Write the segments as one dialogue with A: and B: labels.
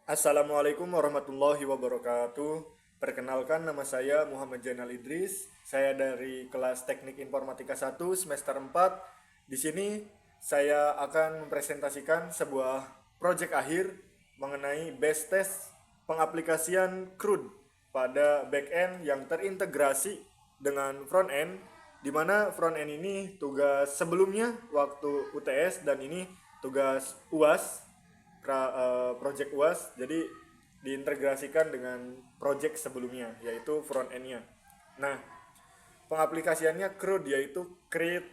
A: Assalamualaikum warahmatullahi wabarakatuh. Perkenalkan, nama saya Muhammad Jainal Idris. Saya dari kelas Teknik Informatika 1 semester 4. Di sini saya akan mempresentasikan sebuah proyek akhir mengenai base test pengaplikasian CRUD pada backend yang terintegrasi dengan front end, di mana front end ini tugas sebelumnya waktu UTS dan ini tugas UAS, project UAS. Jadi diintegrasikan dengan project sebelumnya yaitu front end-nya. Nah, pengaplikasiannya CRUD yaitu create,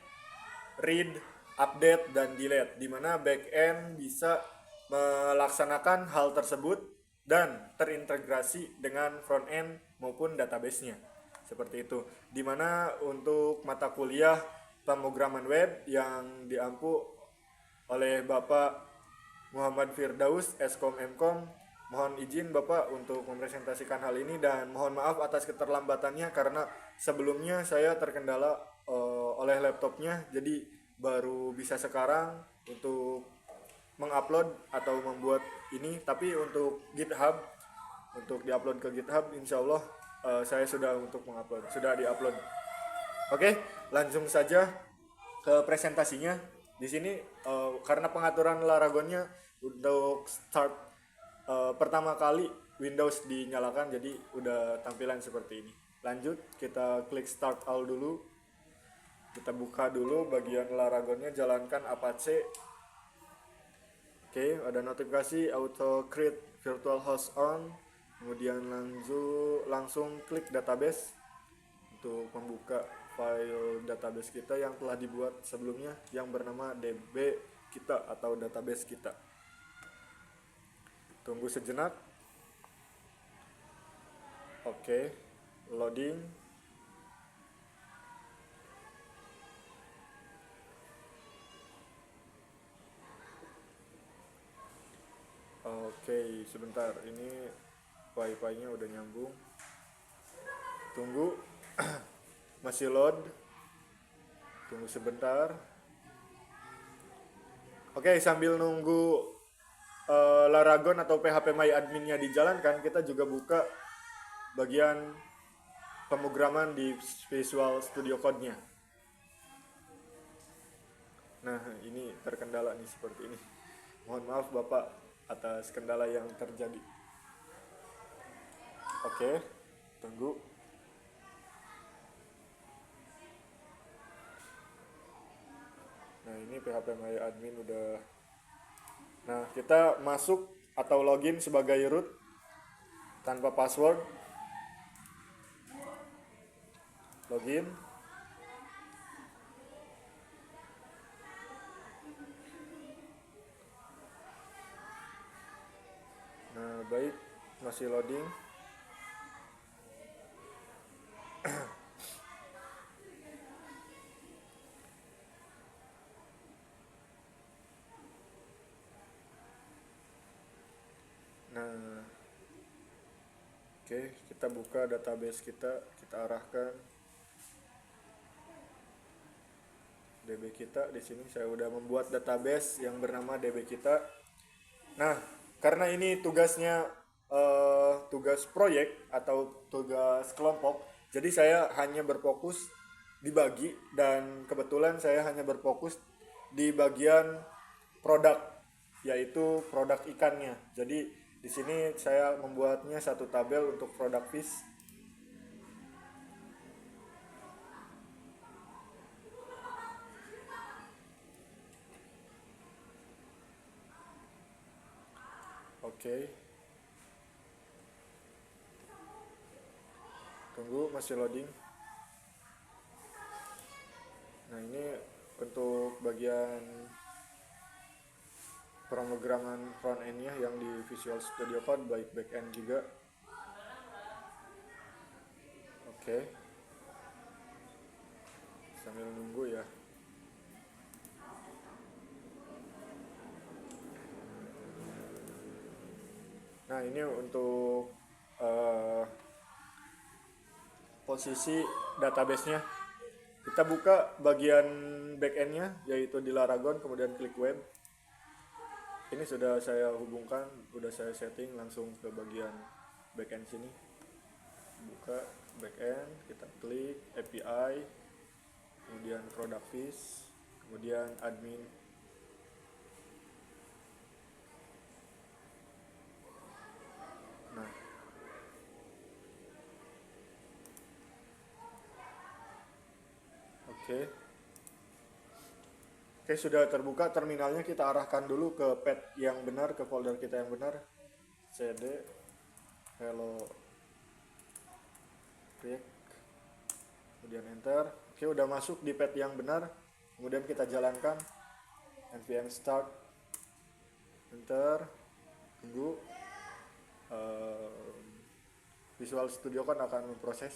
A: read, update, dan delete, di mana backend bisa melaksanakan hal tersebut dan terintegrasi dengan front end maupun database-nya. Seperti itu. Di mana untuk mata kuliah pemrograman web yang diampu oleh Bapak Muhammad Firdaus, Eskom Mkom, mohon izin Bapak untuk mempresentasikan hal ini dan mohon maaf atas keterlambatannya karena sebelumnya saya terkendala oleh laptopnya, jadi baru bisa sekarang untuk mengupload atau membuat ini. Tapi untuk GitHub, untuk diupload ke GitHub, insya Allah saya sudah untuk mengupload, sudah diupload. Oke, langsung saja ke presentasinya. Di sini karena pengaturan Laragonnya untuk start pertama kali Windows dinyalakan, jadi udah tampilan seperti ini. Lanjut, kita klik start all dulu. Kita buka dulu bagian Laragonnya, jalankan Apache. Oke, ada notifikasi auto create virtual host on. Kemudian langsung klik database untuk membuka file database kita yang telah dibuat sebelumnya yang bernama DB kita atau database kita. Tunggu sejenak. Oke, loading. Oke, sebentar. Ini wifi-nya udah nyambung. Tunggu. Masih load. Tunggu sebentar. Oke, sambil nunggu Laragon atau PHP My Admin-nya dijalankan, kita juga buka bagian pemrograman di Visual Studio Code-nya. Nah, ini terkendala nih seperti ini. Mohon maaf Bapak atas kendala yang terjadi. Oke, tunggu. Nah, ini PHP My Admin udah. Nah, kita masuk atau login sebagai root tanpa password. Login. Nah, baik, masih loading. Nah, oke, kita buka database kita arahkan DB kita. Di sini saya udah membuat database yang bernama DB kita. Nah, karena ini tugasnya tugas proyek atau tugas kelompok, jadi saya hanya berfokus dibagi, dan kebetulan saya hanya berfokus di bagian produk, yaitu produk ikannya. Jadi di sini saya membuatnya satu tabel untuk produk fish. Oke, tunggu masih loading. Nah, ini untuk bagian pemrograman front end-nya yang di Visual Studio Code, baik back end juga. Oke, sambil nunggu ya. Nah, ini untuk posisi database-nya. Kita buka bagian back end-nya yaitu di Laragon, kemudian klik web. ini sudah saya hubungkan, sudah saya setting langsung ke bagian backend sini. Buka backend, kita klik API, kemudian product fish, kemudian admin. Nah, oke. Oke, sudah terbuka terminalnya, kita arahkan dulu ke path yang benar, ke folder kita yang benar. cd hello react, kemudian enter. Oke, udah masuk di path yang benar. Kemudian kita jalankan npm start, enter, tunggu. Visual Studio kan akan memproses.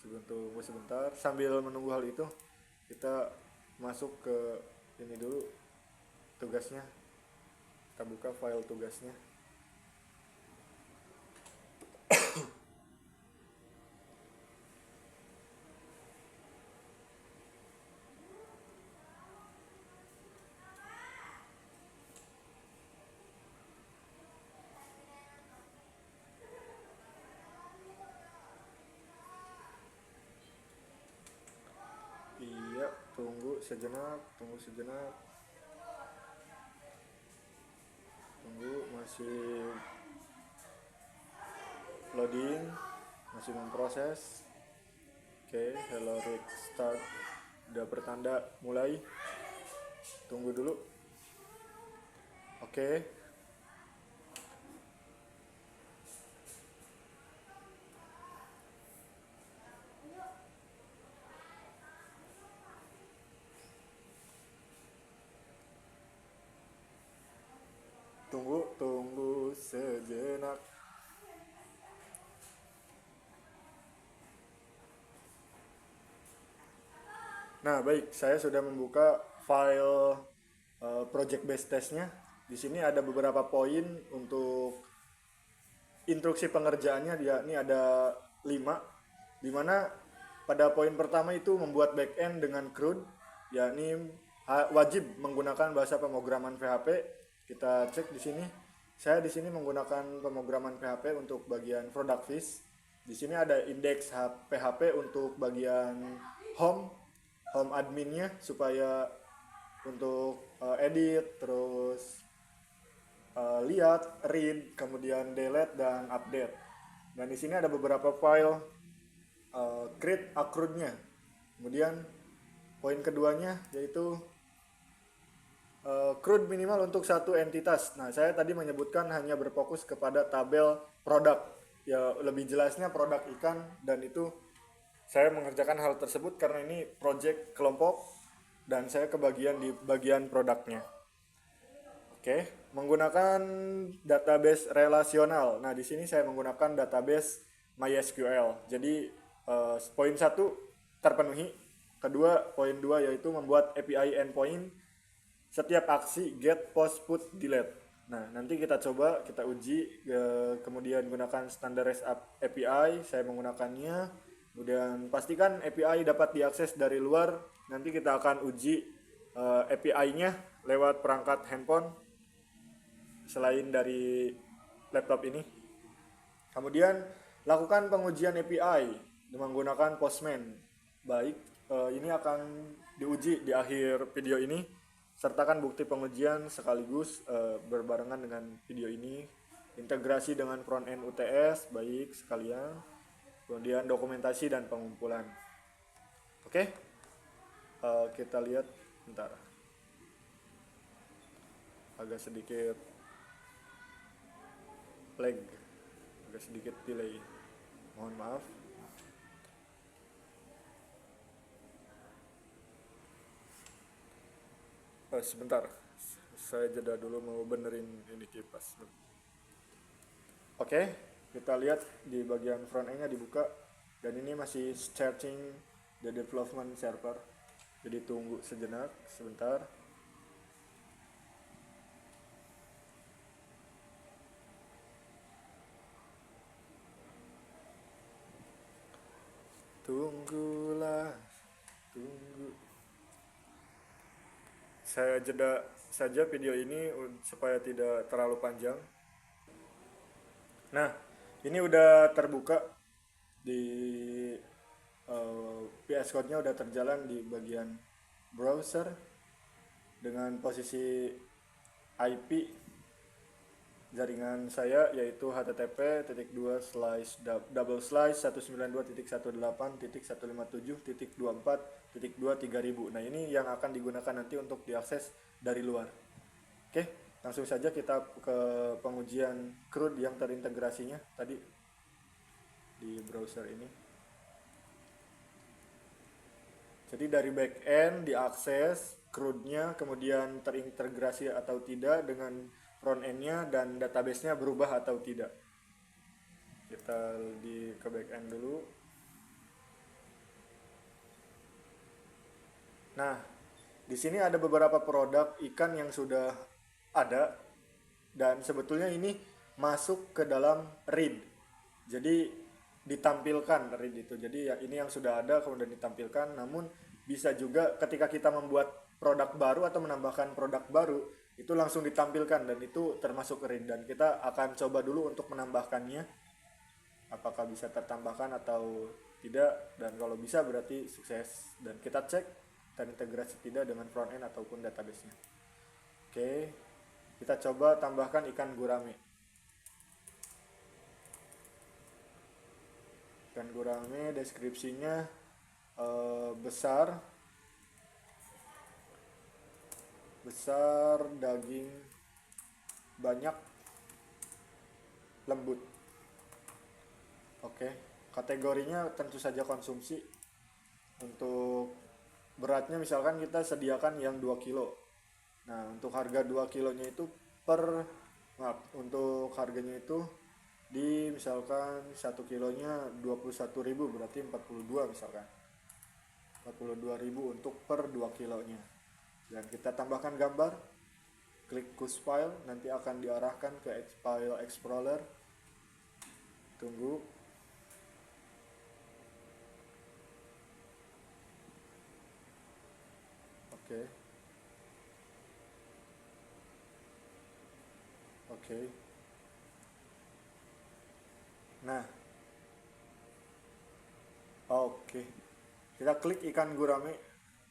A: Tunggu sebentar. Sambil menunggu hal itu, kita masuk ke ini dulu, tugasnya. Kita buka file tugasnya. Iya, tunggu sejenak. Tunggu, masih loading, masih memproses. Oke, hello rig start udah bertanda mulai. Tunggu dulu. Oke. Tunggu sejenak. Nah, baik, saya sudah membuka file project based testnya. Di sini ada beberapa poin untuk instruksi pengerjaannya. Dia ini ada 5, dimana pada poin pertama itu membuat backend dengan CRUD, yakni wajib menggunakan bahasa pemrograman PHP. Kita cek di sini. Saya di sini menggunakan pemrograman PHP untuk bagian product fish. Di sini ada indeks PHP untuk bagian home adminnya, supaya untuk edit, terus lihat, read, kemudian delete dan update. Dan di sini ada beberapa file create accrued-nya. Kemudian poin keduanya yaitu CRUD minimal untuk satu entitas. Nah, saya tadi menyebutkan hanya berfokus kepada tabel produk. Ya, lebih jelasnya produk ikan, dan itu saya mengerjakan hal tersebut karena ini project kelompok dan saya kebagian di bagian produknya. Oke, menggunakan database relasional. Nah, di sini saya menggunakan database MySQL. Jadi poin 1 terpenuhi. Kedua, poin 2 yaitu membuat API endpoint setiap aksi get, post, put, delete. Nah, nanti kita coba, kita uji, kemudian gunakan standardized API, saya menggunakannya. Kemudian pastikan API dapat diakses dari luar. Nanti kita akan uji API-nya lewat perangkat handphone selain dari laptop ini. Kemudian lakukan pengujian API menggunakan Postman. Baik, ini akan diuji di akhir video ini. Sertakan bukti pengujian sekaligus berbarengan dengan video ini. Integrasi dengan front-end UTS, baik sekalian. Kemudian dokumentasi dan pengumpulan. Oke, kita lihat bentar. Agak sedikit lag, agak sedikit delay. Mohon maaf. Sebentar, saya jeda dulu mau benerin ini kipas. Oke, kita lihat di bagian front end-nya dibuka, dan ini masih searching the development server. Jadi tunggu sejenak, sebentar. Tunggulah, tunggu Saya jeda saja video ini supaya tidak terlalu panjang. Nah, ini udah terbuka di VS Code-nya udah terjalan di bagian browser dengan posisi IP jaringan saya yaitu http://192/118.157.24.24.3000. Nah, ini yang akan digunakan nanti untuk diakses dari luar. Oke, langsung saja kita ke pengujian CRUD yang terintegrasinya tadi di browser ini. Jadi dari backend diakses CRUD-nya, kemudian terintegrasi atau tidak dengan front end-nya, dan database-nya berubah atau tidak. Kita ke backend dulu. Nah, di sini ada beberapa produk ikan yang sudah ada, dan sebetulnya ini masuk ke dalam read. Jadi ditampilkan read itu. Jadi ya ini yang sudah ada kemudian ditampilkan, namun bisa juga ketika kita membuat produk baru atau menambahkan produk baru itu langsung ditampilkan, dan itu termasuk read. Dan kita akan coba dulu untuk menambahkannya, apakah bisa tertambahkan atau tidak, dan kalau bisa berarti sukses, dan kita cek terintegrasi tidak dengan front end ataupun database-nya. Oke, kita coba tambahkan ikan gurame. Ikan gurame deskripsinya besar, daging banyak, lembut. Oke, kategorinya tentu saja konsumsi. Untuk beratnya misalkan kita sediakan yang 2 kilo. Nah, untuk harga 2 kilonya itu untuk harganya itu di misalkan 1 kilonya 21.000, berarti 42 misalkan. 42.000 untuk per 2 kilonya. Dan kita tambahkan gambar, klik choose file, nanti akan diarahkan ke file explorer. Tunggu. Oke. Nah, oke. Kita klik ikan gurame,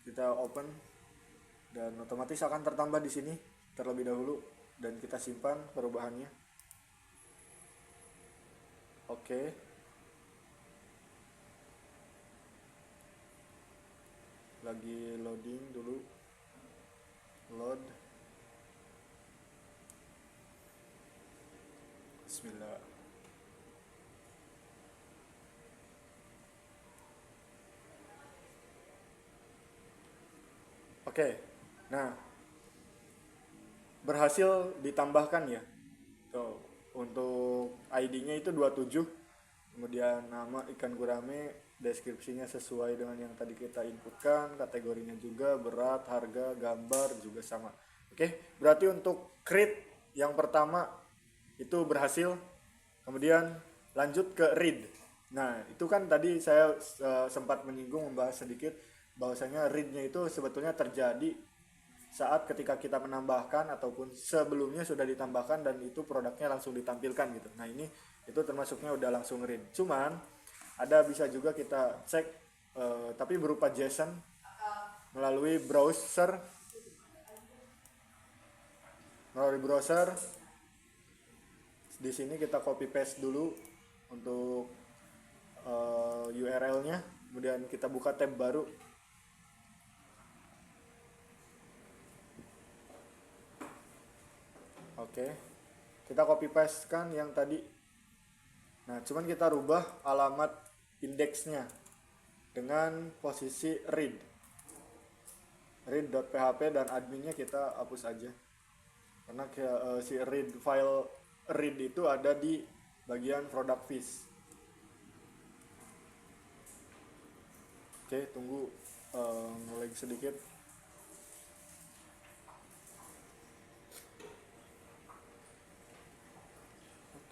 A: kita open, dan otomatis akan tertambah di sini terlebih dahulu, dan kita simpan perubahannya. Oke. Lagi loading dulu. Load. Bismillah. Oke. Nah, berhasil ditambahkan ya. Tuh, untuk ID-nya itu 27. Kemudian nama ikan gurame, deskripsinya sesuai dengan yang tadi kita inputkan, kategorinya juga, berat, harga, gambar juga sama. Oke, berarti untuk create yang pertama itu berhasil. Kemudian lanjut ke read. Nah, itu kan tadi saya sempat menyinggung, membahas sedikit bahwasanya read-nya itu sebetulnya terjadi saat ketika kita menambahkan ataupun sebelumnya sudah ditambahkan dan itu produknya langsung ditampilkan gitu. Nah, ini itu termasuknya udah langsung read. Cuman ada bisa juga kita cek tapi berupa JSON melalui browser. Di sini kita copy paste dulu untuk URL-nya, kemudian kita buka tab baru. Oke, kita copy paste kan yang tadi. Nah, cuman kita rubah alamat indeksnya dengan posisi read.php, dan adminnya kita hapus aja karena si file read itu ada di bagian product fish. Oke, tunggu nge-lag sedikit.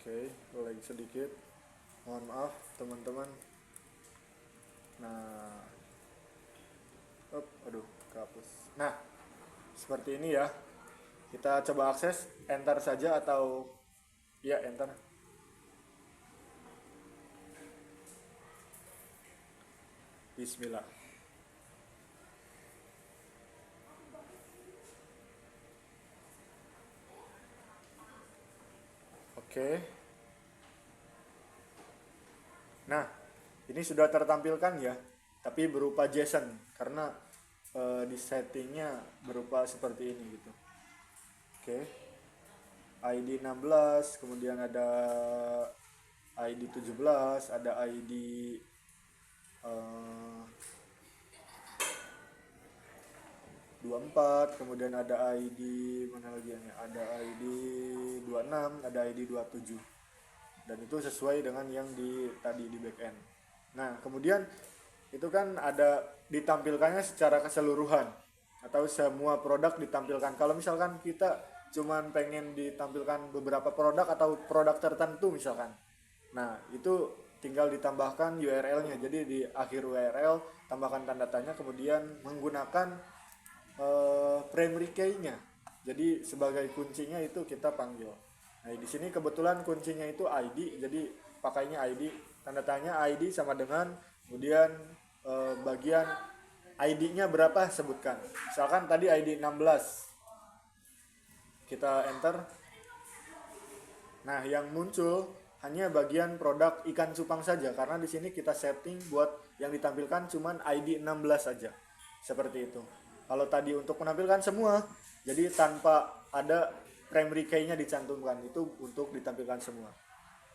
A: Oke, lag sedikit, mohon maaf teman-teman. Nah, aduh, kehapus. Nah, seperti ini ya. Kita coba akses, enter saja atau ya enter. Bismillah. Oke. Nah, ini sudah tertampilkan ya, tapi berupa JSON karena di settingnya berupa seperti ini gitu. Oke. ID 16, kemudian ada ID 17, ada ID 24, kemudian ada ID mana lagi ya? Ada ID 26, ada ID 27. Dan itu sesuai dengan yang tadi di backend. Nah, kemudian itu kan ada ditampilkannya secara keseluruhan atau semua produk ditampilkan. Kalau misalkan kita cuman pengen ditampilkan beberapa produk atau produk tertentu misalkan. Nah, itu tinggal ditambahkan URL-nya. Jadi di akhir URL tambahkan tanda tanya, kemudian menggunakan primary key-nya. Jadi sebagai kuncinya itu kita panggil. Nah, di sini kebetulan kuncinya itu ID, jadi pakainya ID. Tanda tanya ID sama dengan kemudian bagian ID-nya berapa sebutkan. Misalkan tadi ID 16. Kita enter. Nah, yang muncul hanya bagian produk ikan cupang saja karena di sini kita setting buat yang ditampilkan cuman ID 16 saja. Seperti itu. Kalau tadi untuk menampilkan semua, jadi tanpa ada primary key-nya dicantumkan, itu untuk ditampilkan semua.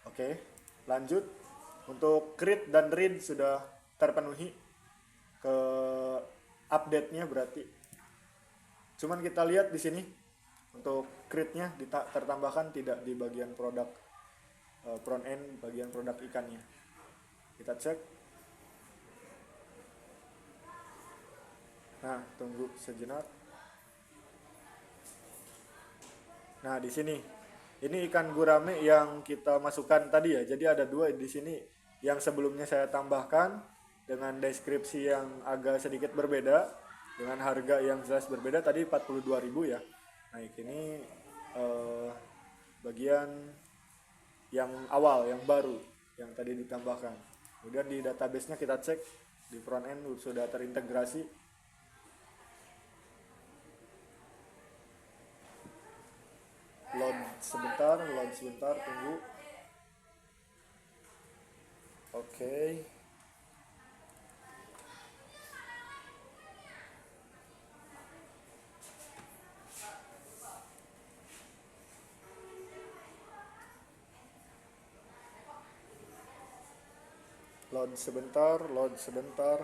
A: Oke, lanjut. Untuk create dan read sudah terpenuhi ke update-nya berarti. Cuman kita lihat di sini untuk create-nya tertambahkan tidak di bagian produk front end, bagian produk ikannya. Kita cek. Nah, tunggu sejenak. Nah, di sini ini ikan gurame yang kita masukkan tadi ya. Jadi ada dua di sini yang sebelumnya saya tambahkan dengan deskripsi yang agak sedikit berbeda, dengan harga yang jelas berbeda tadi 42.000 ya. Nah, ini bagian yang awal, yang baru, yang tadi ditambahkan. Kemudian di database-nya kita cek di front end sudah terintegrasi. Load sebentar, tunggu. Oke. Load sebentar.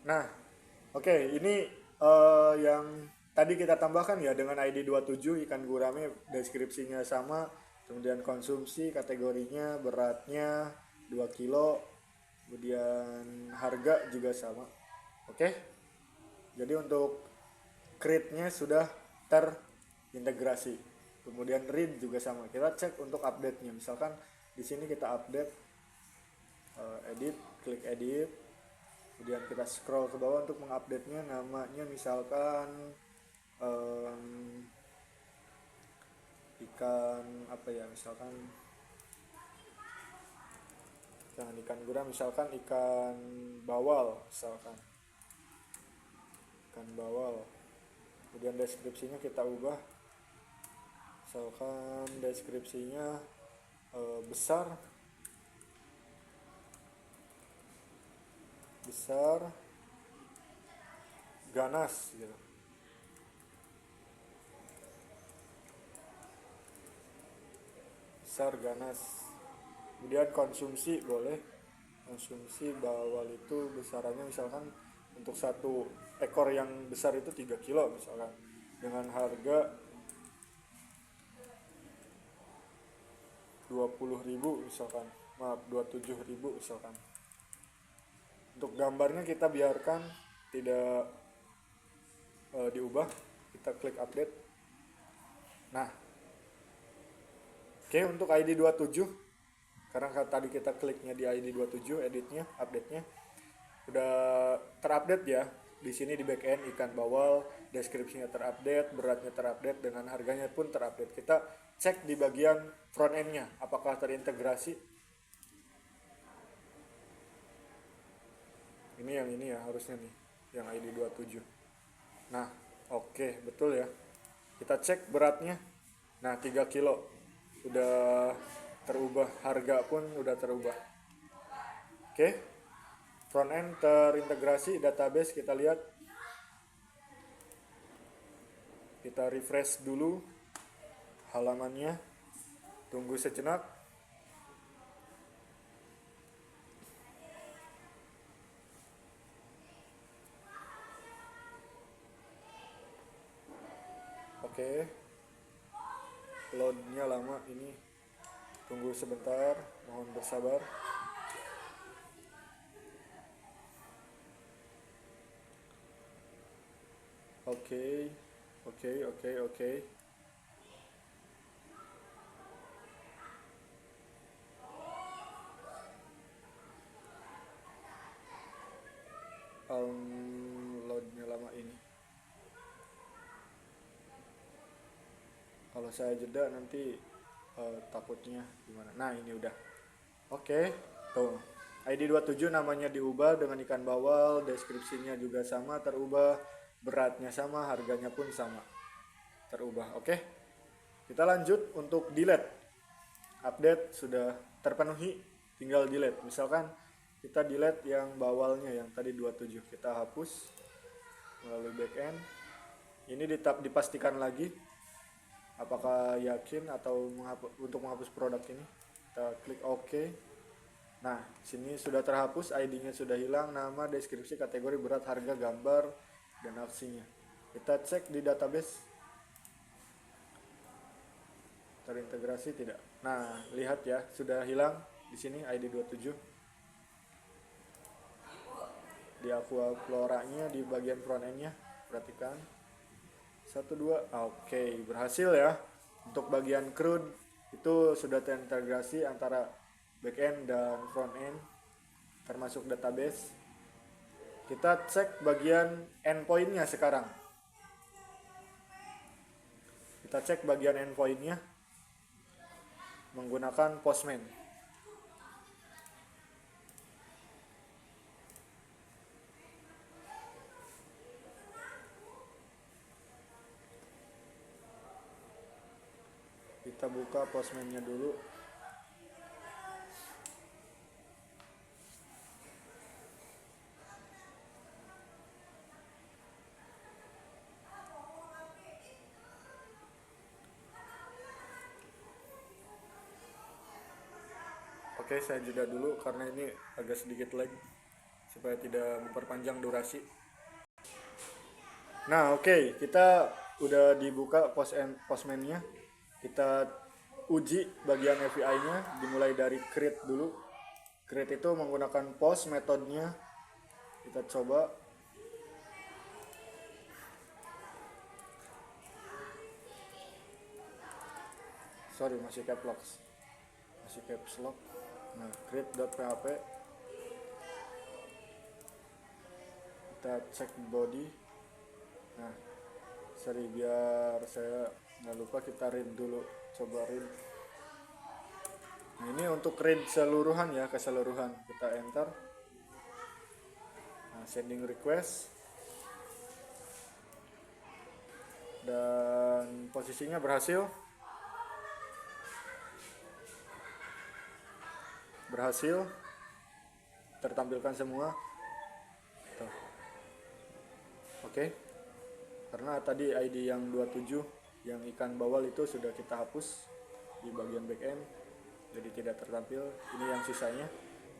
A: Nah, oke, ini yang tadi kita tambahkan ya dengan ID 27 ikan gurame, deskripsinya sama, kemudian konsumsi, kategorinya, beratnya 2 kilo, kemudian harga juga sama. Oke. Jadi untuk create-nya sudah terintegrasi. Kemudian read juga sama. Kita cek untuk update-nya. Misalkan di sini kita update, edit, klik edit. Kemudian kita scroll ke bawah untuk mengupdate-nya, namanya misalkan ikan apa ya, misalkan jangan ikan gurame, misalkan ikan bawal, misalkan ikan bawal. Kemudian deskripsinya kita ubah, misalkan deskripsinya besar ganas gitu. Besar ganas. Kemudian konsumsi boleh, konsumsi bawal itu besarannya misalkan untuk satu ekor yang besar itu 3 kilo misalkan, dengan harga 20.000 misalkan, maaf 27.000 misalkan. Untuk gambarnya kita biarkan tidak diubah, kita klik update. Nah, oke, untuk ID 27 karena tadi kita kliknya di ID 27 editnya, update-nya. udah terupdate ya. Di sini di backend ikan bawal, deskripsinya terupdate, beratnya terupdate, dengan harganya pun terupdate. Kita cek di bagian front end-nya, apakah terintegrasi. Ini yang ini ya harusnya nih, yang ID 27. Nah, oke, betul ya. Kita cek beratnya. Nah, 3 kilo. Udah terubah, harga pun udah terubah. Oke. Front end terintegrasi, database kita lihat. Kita refresh dulu halamannya. Tunggu sejenak. Oke. Loadnya lama ini. Tunggu sebentar, mohon bersabar. Oke. Oke. Loadnya lama ini. Kalau saya jeda nanti takutnya gimana. Nah, ini udah. Oke, tuh. ID 27 namanya diubah dengan ikan bawal, deskripsinya juga sama terubah, beratnya sama, harganya pun sama terubah. Oke. Kita lanjut untuk delete. Update sudah terpenuhi, tinggal delete. Misalkan kita delete yang bawalnya yang tadi 27, kita hapus melalui backend. Ini dipastikan lagi apakah yakin atau untuk menghapus produk ini. Kita klik OK. Nah, sini sudah terhapus, ID-nya sudah hilang, nama, deskripsi, kategori, berat, harga, gambar, dan aksinya. Kita cek di database. Terintegrasi tidak. Nah, lihat ya, sudah hilang di sini ID 27. Di Aquaflora-nya di bagian front end-nya, perhatikan. 1 2. Oke, berhasil ya. Untuk bagian CRUD itu sudah terintegrasi antara backend dan front end termasuk database. Kita cek bagian endpoint-nya sekarang. Kita cek bagian endpoint-nya menggunakan Postman. Kita buka Postman-nya dulu. Oke, saya jeda dulu karena ini agak sedikit lag supaya tidak memperpanjang durasi. Nah, oke, kita udah dibuka Postman-nya. Kita uji bagian API-nya, dimulai dari create dulu. Create itu menggunakan post metodenya. Kita coba. Sorry, masih caps lock. Nah, create.php. Kita cek body. Nah, sorry, biar saya nggak lupa, kita read dulu. Coba read. Nah, ini untuk read keseluruhan. Kita enter. Nah, sending request. Dan posisinya berhasil. Tertampilkan semua. Tuh. Oke. Karena tadi ID yang 27 yang ikan bawal itu sudah kita hapus di bagian backend, jadi tidak tertampil. Ini yang sisanya.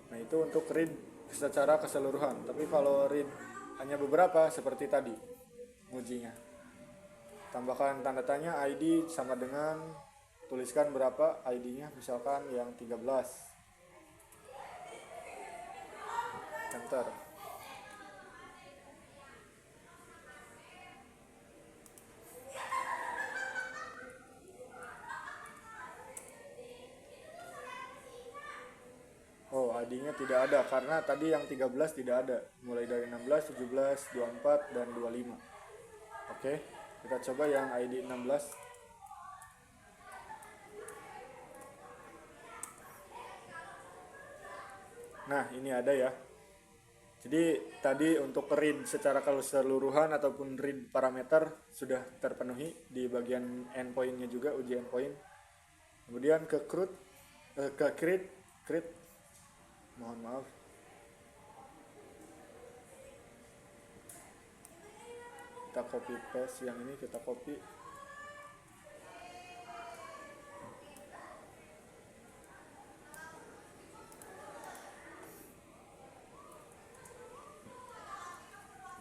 A: Nah, itu untuk read secara keseluruhan. Tapi kalau read hanya beberapa seperti tadi ngujinya, tambahkan tanda tanya, ID sama dengan tuliskan berapa ID-nya, misalkan yang 13. Enter. Oh, ID ID-nya tidak ada karena tadi yang 13 tidak ada, mulai dari 16, 17, 24 dan 25. Oke, kita coba yang ID 16. Nah, ini ada ya. Jadi tadi untuk read secara keseluruhan ataupun read parameter sudah terpenuhi di bagian endpoint-nya juga, uji endpoint. Kemudian ke create, mohon maaf. Kita copy paste yang ini, kita copy.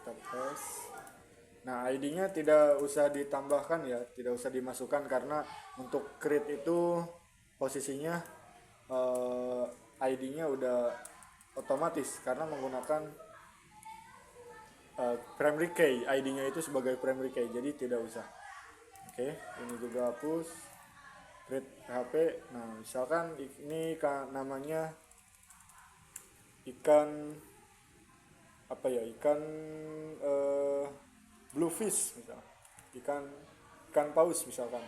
A: Kita paste. Nah, ID-nya tidak usah ditambahkan ya, tidak usah dimasukkan karena untuk create itu posisinya ID-nya udah otomatis karena menggunakan primary key. ID-nya itu sebagai primary key, jadi tidak usah. Oke, ini juga hapus. Create PHP. Nah, misalkan ini namanya ikan apa ya, ikan bluefish misal, ikan paus misalkan,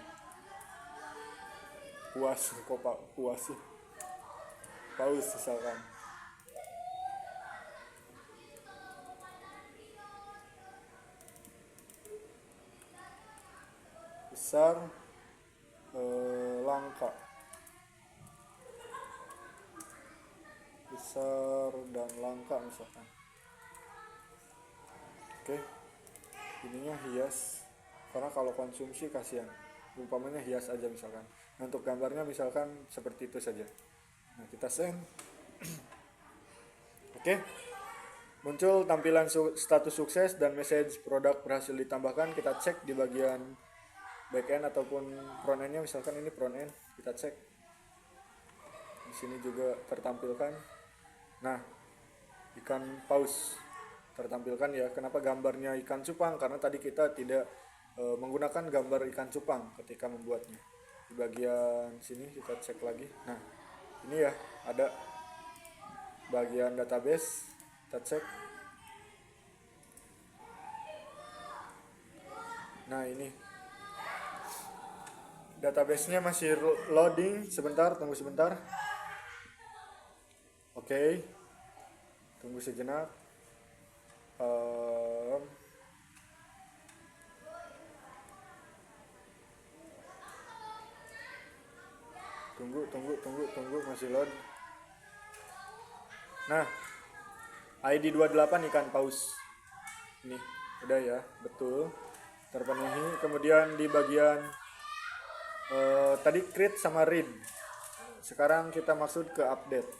A: puas sih, paus misalkan. Besar, langka, besar dan langka misalkan. Oke, ininya hias karena kalau konsumsi kasihan, umpamanya hias aja misalkan. Nah, untuk gambarnya misalkan seperti itu saja. Nah, kita send. Oke, muncul tampilan status sukses dan message produk berhasil ditambahkan. Kita cek di bagian backend ataupun frontendnya, misalkan ini frontend, kita cek. Di sini juga tertampilkan. Nah, ikan paus tertampilkan ya. Kenapa gambarnya ikan cupang? Karena tadi kita tidak menggunakan gambar ikan cupang ketika membuatnya. Di bagian sini kita cek lagi. Nah, ini ya ada bagian database, kita cek. Nah, ini database-nya masih loading, sebentar, tunggu sebentar. Oke, tunggu sejenak. Tunggu, masih load. Nah, ID 28 ikan paus. Ini udah ya, betul terpenuhi. Kemudian di bagian tadi create sama read. Sekarang kita masuk ke update.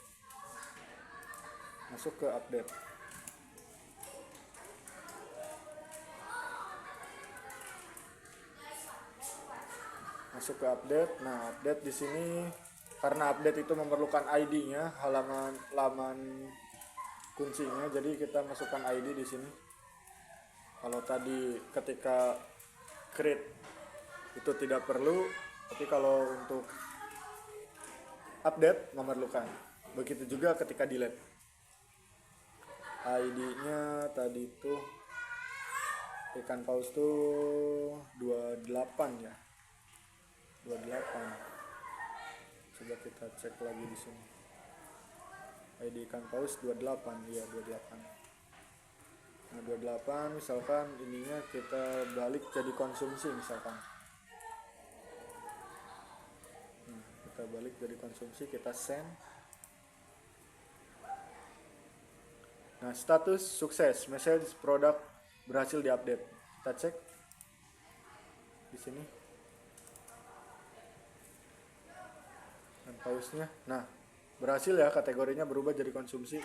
A: Masuk ke update. Masuk ke update. Nah, update di sini karena update itu memerlukan ID-nya, halaman kuncinya. Jadi kita masukkan ID di sini. Kalau tadi ketika create itu tidak perlu, tapi kalau untuk update memerlukan. Begitu juga ketika delete. ID-nya tadi itu ikan paus tuh 28 ya. 28. Coba kita cek lagi di sini. ID ikan paus 28, ya 28. Nah, 28 misalkan ininya kita balik jadi konsumsi misalkan. Nah, kita balik jadi konsumsi, kita send. Nah, status sukses, message produk berhasil diupdate. Kita cek di sini. Dan pausnya. Nah, berhasil ya, kategorinya berubah jadi konsumsi.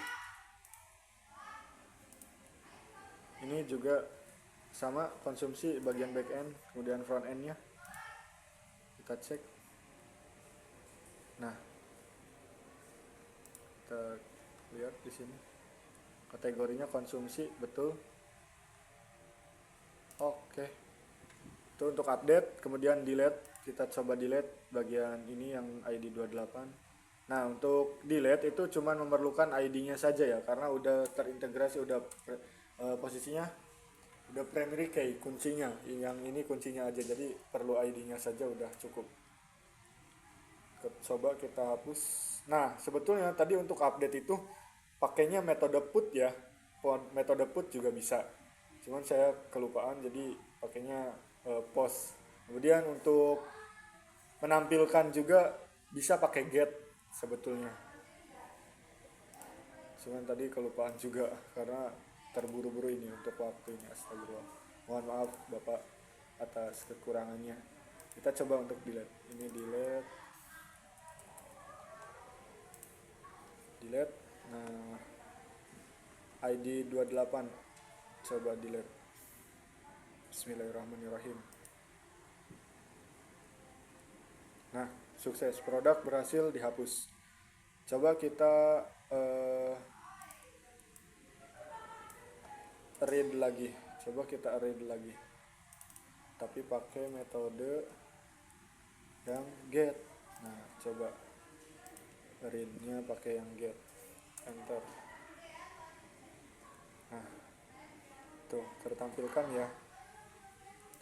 A: Ini juga sama, konsumsi bagian back end, kemudian front endnya. Kita cek. Nah, kita lihat di sini. Kategorinya konsumsi, betul. Oke. Itu untuk update, kemudian delete. Kita coba delete bagian ini yang ID 28. Nah, untuk delete itu cuma memerlukan ID-nya saja ya, karena udah terintegrasi, udah posisinya udah primary key kuncinya. Yang ini kuncinya aja, jadi perlu ID-nya saja udah cukup. Coba kita hapus. Nah, sebetulnya tadi untuk update itu pakainya metode put ya. Metode put juga bisa. Cuman saya kelupaan jadi pakainya post. Kemudian untuk menampilkan juga bisa pakai get sebetulnya. Cuman tadi kelupaan juga karena terburu-buru ini untuk waktunya. Astagfirullah. Mohon maaf Bapak atas kekurangannya. Kita coba untuk delete. Ini delete. Delete. Nah, ID 28 coba delete. Bismillahirrahmanirrahim. Nah, sukses, produk berhasil dihapus. Coba kita read lagi. Coba kita read lagi. Tapi pakai metode yang get. Nah, coba read-nya pakai yang get. Enter. Nah, tuh tertampilkan ya.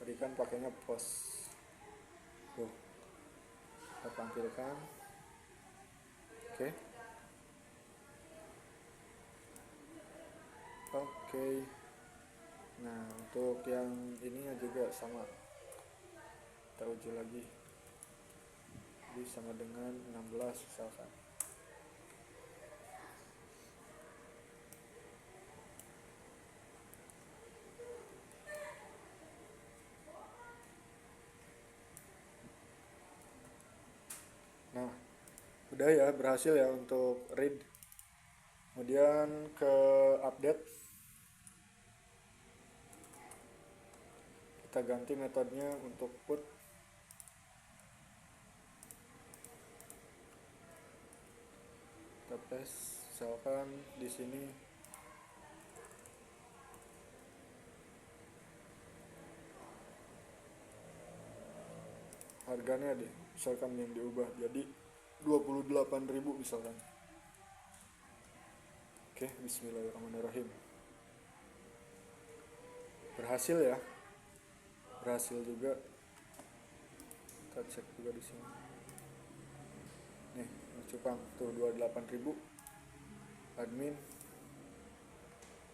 A: Tadi kan pakainya post. Tuh, tertampilkan. Oke. Oke. Nah, untuk yang ininya juga sama. Kita uji lagi. Jadi sama dengan 16 misalkan. Nah, udah ya, berhasil ya untuk read. Kemudian ke update. Kita ganti metodenya untuk put. Kita paste, misalkan di sini harganya deh, misalkan yang diubah jadi 28.000 misalkan. Oke, bismillahirrahmanirrahim. Berhasil ya. Berhasil juga. Kita cek juga di sini. Nih, cupang tuh 28.000. Admin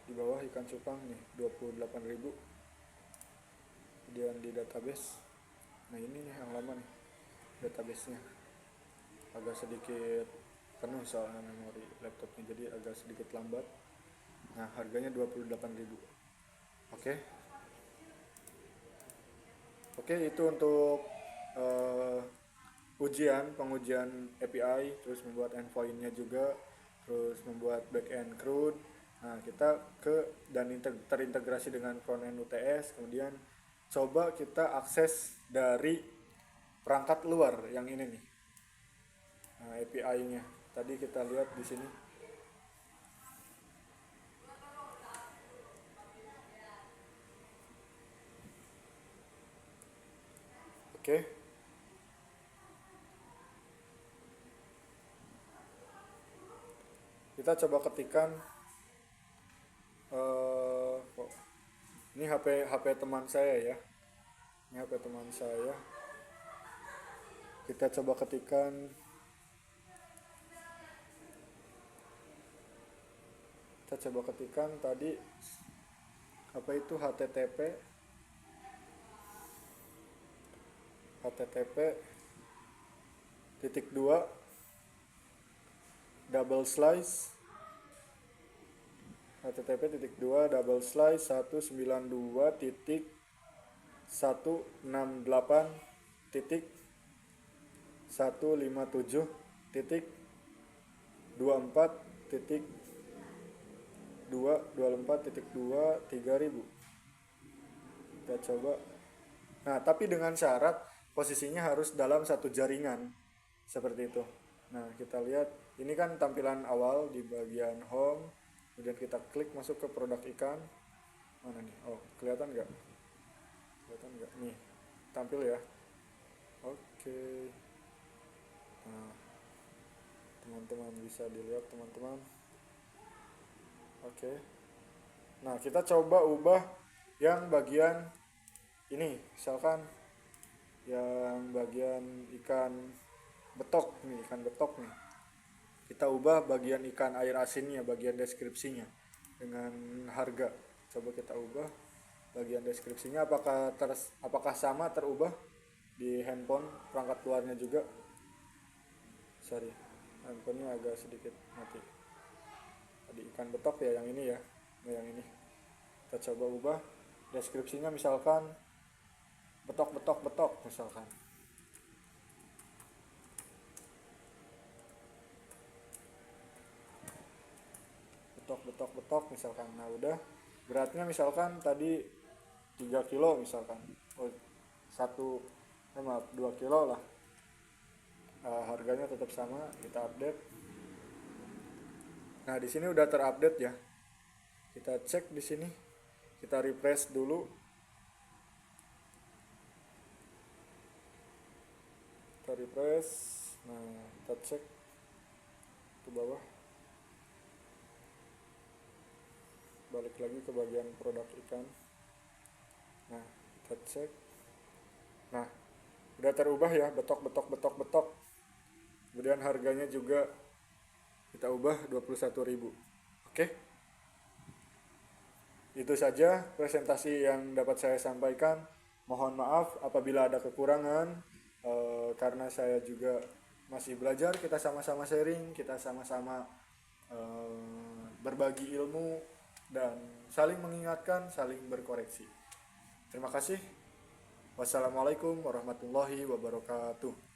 A: di bawah ikan cupang nih 28.000. Kemudian di database. Nah, ini nih yang lama nih. Database-nya agak sedikit penuh soalnya memori laptopnya, jadi agak sedikit lambat. Nah, harganya 28.000. Oke. Oke, itu untuk pengujian API, terus membuat endpoint-nya juga, terus membuat backend CRUD. Nah, kita terintegrasi dengan frontend UTS, kemudian coba kita akses dari perangkat luar yang ini nih. Nah, API-nya. Tadi kita lihat di sini. Oke. Kita coba ketikkan ini HP teman saya ya. Ini HP teman saya. Kita coba ketikkan tadi apa itu http titik dua double slice http titik dua double slice 192 titik 168 titik 157 titik 24 titik 224 titik 2 3000. Kita coba. Nah, tapi dengan syarat posisinya harus dalam satu jaringan seperti itu. Nah, kita lihat ini kan tampilan awal di bagian home, kemudian kita klik masuk ke produk ikan. Mana nih? Oh, kelihatan nggak? Nih, tampil ya. Oke. Nah, teman-teman bisa dilihat teman-teman. Oke. Nah, kita coba ubah yang bagian ini, misalkan yang bagian ikan betok nih, ikan betok nih. Kita ubah bagian ikan air asinnya, bagian deskripsinya dengan harga. Coba kita ubah bagian deskripsinya, apakah sama terubah di handphone perangkat luarnya juga. Sorry, handphonenya agak sedikit mati. Tadi ikan betok ya, yang ini ya. Nah, yang ini kita coba ubah deskripsinya, misalkan betok betok betok, misalkan betok betok betok misalkan. Nah, udah beratnya misalkan tadi 3 kilo misalkan. Oh, 2 kilo lah. Harganya tetap sama, kita update. Nah, di sini udah terupdate ya. Kita cek di sini. Kita refresh dulu. Kita refresh. Nah, kita cek ke bawah. Balik lagi ke bagian produk ikan. Nah, kita cek. Nah, udah terubah ya, betok betok betok betok. Kemudian harganya juga kita ubah 21.000. Oke. Itu saja presentasi yang dapat saya sampaikan. Mohon maaf apabila ada kekurangan, karena saya juga masih belajar. Kita sama-sama sharing, kita sama-sama berbagi ilmu dan saling mengingatkan, saling berkoreksi. Terima kasih. Wassalamualaikum warahmatullahi wabarakatuh.